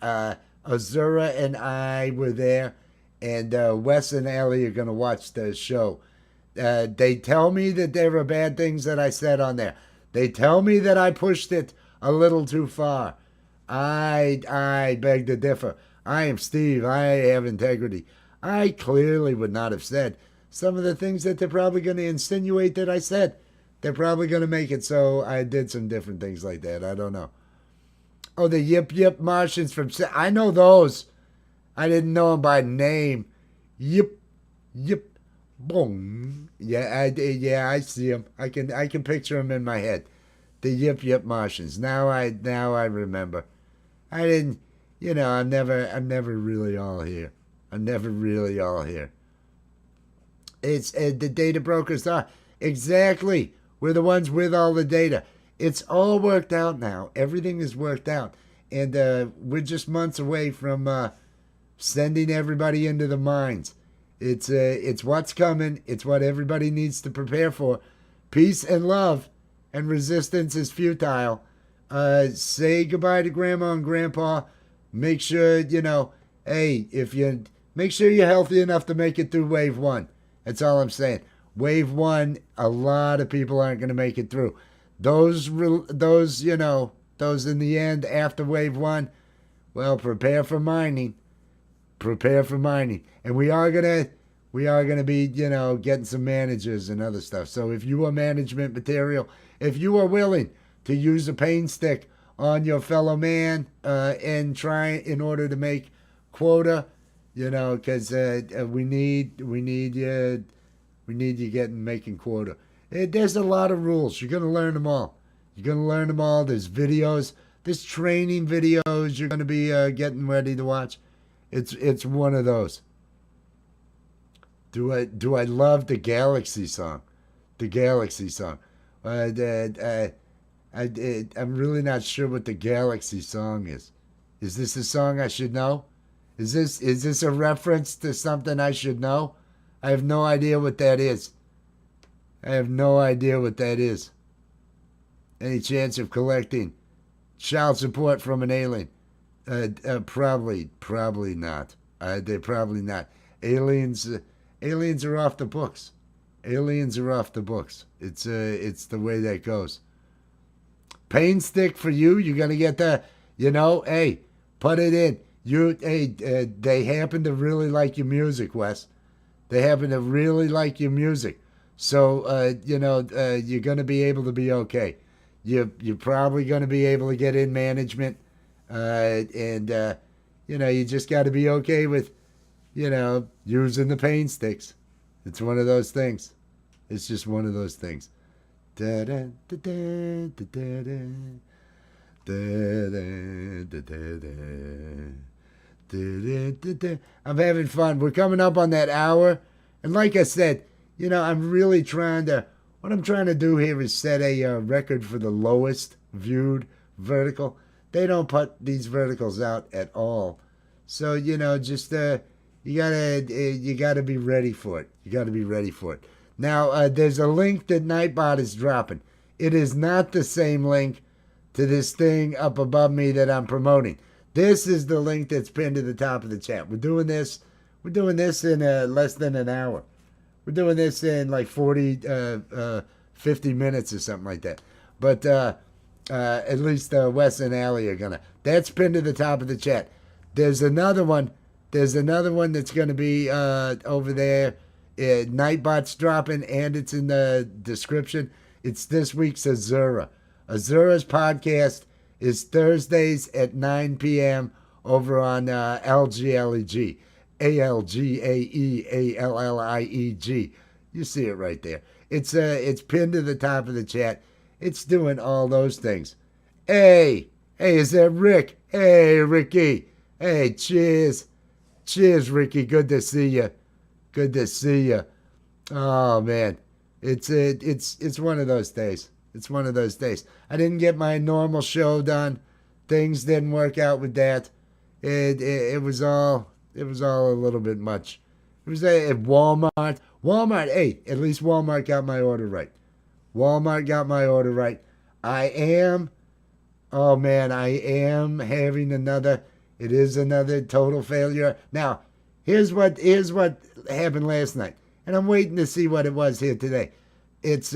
Azura and I were there, and Wes and Ellie are gonna watch the show. They tell me that there were bad things that I said on there. They tell me that I pushed it a little too far. I beg to differ. I am Steve. I have integrity. I clearly would not have said some of the things that they're probably going to insinuate that I said. They're probably going to make it so I did some different things like that. I don't know. Oh, the Yip Yip Martians from... I know those. I didn't know them by name. Yip, Yip, boom. Yeah, I see them. I can picture them in my head. The Yip Yip Martians. Now I remember. I didn't... I'm never really all here. I'm never really all here. It's the data brokers are. Exactly. We're the ones with all the data. It's all worked out now. Everything is worked out. And we're just months away from sending everybody into the mines. It's what's coming. It's what everybody needs to prepare for. Peace and love, and resistance is futile. Say goodbye to Grandma and Grandpa. Make sure, hey, if you make sure you're healthy enough to make it through wave one. That's all I'm saying. Wave one, a lot of people aren't going to make it through. Those in the end after wave one, well, prepare for mining. Prepare for mining. And we are gonna be, getting some managers and other stuff. So if you are management material, if you are willing to use a pain stick on your fellow man and try in order to make quota, because we need you making quota. There's a lot of rules. You're gonna learn them all. There's videos. There's training videos you're gonna be getting ready to watch. It's one of those. Do I love the Galaxy song? The Galaxy song. I'm really not sure what the Galaxy song is. Is this a song I should know? Is this a reference to something I should know? I have no idea what that is. Any chance of collecting child support from an alien? Probably not. They're probably not. Aliens are off the books. It's the way that goes. Pain stick for you. You're gonna get the, hey, put it in. They happen to really like your music, Wes. They happen to really like your music. So, you're gonna be able to be okay. You're probably gonna be able to get in management. You just got to be okay with, using the pain sticks. It's one of those things. It's just one of those things. I'm having fun. We're coming up on that hour. And like I said, I'm really what I'm trying to do here is set a record for the lowest viewed vertical. They don't put these verticals out at all. So, you gotta be ready for it. Now, there's a link that Nightbot is dropping. It is not the same link to this thing up above me that I'm promoting. This is the link that's pinned to the top of the chat. We're doing this in less than an hour. We're doing this in like 50 minutes or something like that. But at least Wes and Allie are gonna. That's pinned to the top of the chat. There's another one that's gonna be over there. Nightbot's dropping, and it's in the description. It's this week's Azura. Azura's podcast is Thursdays at 9 p.m. over on LGLEG. ALGAEALLIEG. You see it right there. It's pinned to the top of the chat. It's doing all those things. Hey, is that Rick? Hey, Ricky. Hey, cheers. Cheers, Ricky. Good to see you. Oh, man. It's one of those days. I didn't get my normal show done. Things didn't work out with that. It was all a little bit much. It was at Walmart. Hey, at least Walmart got my order right. I am having another total failure. Now, here's what happened last night. And I'm waiting to see what it was here today. It's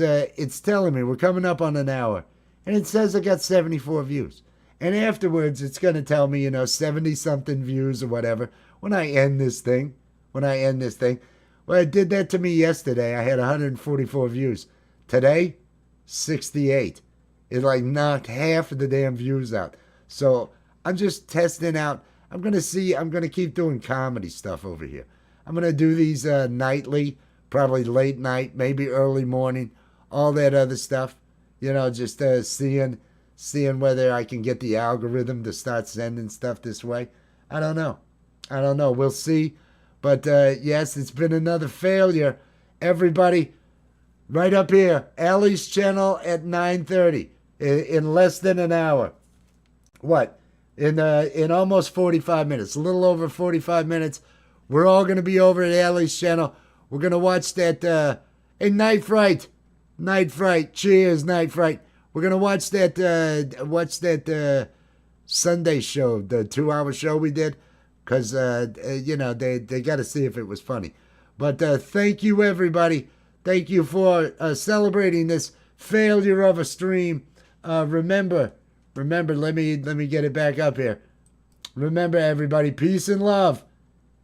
telling me we're coming up on an hour. And it says I got 74 views. And afterwards, it's going to tell me, 70-something views or whatever when I end this thing. Well, it did that to me yesterday. I had 144 views. Today, 68. It knocked half of the damn views out. So I'm just testing out. I'm going to keep doing comedy stuff over here. I'm going to do these nightly, probably late night, maybe early morning, all that other stuff. Just seeing whether I can get the algorithm to start sending stuff this way. I don't know. We'll see. But yes, it's been another failure. Everybody, Right up here, Allie's channel at 9:30 in less than an hour. What? In almost 45 minutes, a little over 45 minutes. We're all going to be over at Allie's channel. We're going to watch that a Night Fright. Night Fright. Cheers, Night Fright. We're going to watch that Sunday show, the 2-hour show we did, because they got to see if it was funny. But thank you, everybody. Thank you for celebrating this failure of a stream. Remember, let me get it back up here. Remember, everybody, peace and love,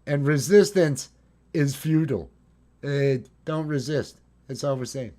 and resistance is futile. Don't resist. That's all we're saying.